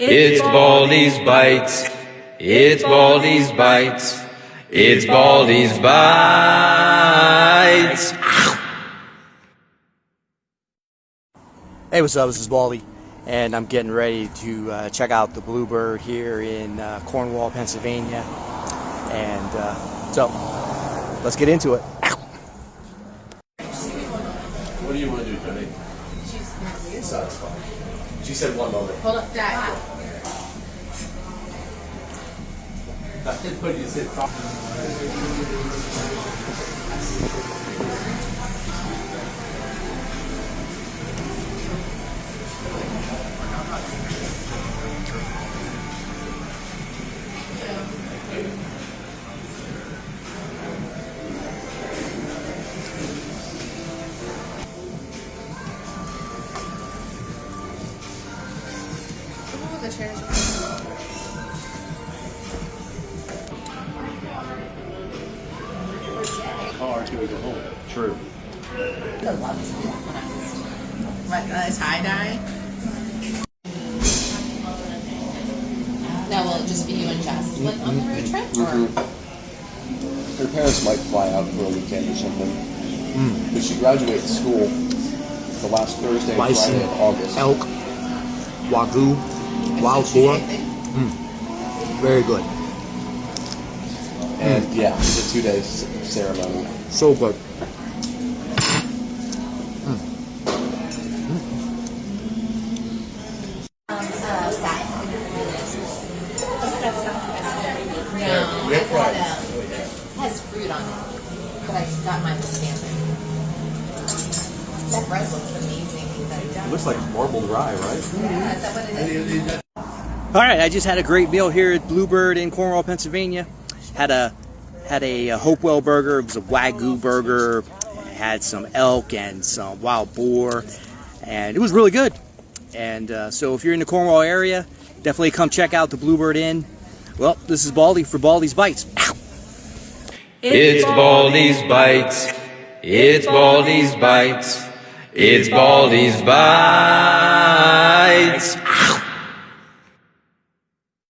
It's Baldy's Bites. It's Baldy's Bites. It's Baldy's Bites. Hey, what's up? This is Baldy, and I'm getting ready to check out the Bluebird here in Cornwall, Pennsylvania. And so, let's get into it. What do you want to do, Johnny? She's satisfied. She said one moment. Hold up, Dad. What do you say? The chairs. Car till we go home. True. What, tie-dye? Now, will it just be you and Jess, like, on the road trip, or? Her parents might fly out for a weekend or something. But she graduates school the last Thursday and Bison, Friday of August. elk, Wagu, Wild Boar. Very good. And yeah, it's a 2-day ceremony. So good. Has fruit on it, but I got mine with salmon. That bread looks amazing. It looks like marbled rye, right? Yeah, is that what it is? All right, I just had a great meal here at Bluebird in Cornwall, Pennsylvania. Had a Hopewell burger. It was a Wagu burger. Had some elk and some wild boar, and it was really good. And so if you're in the Cornwall area, definitely come check out the Bluebird Inn. Well, this is Baldy for Baldy's Bites. Ow. It's Baldy's Bites. It's Baldy's Bites. It's Baldy's Bites.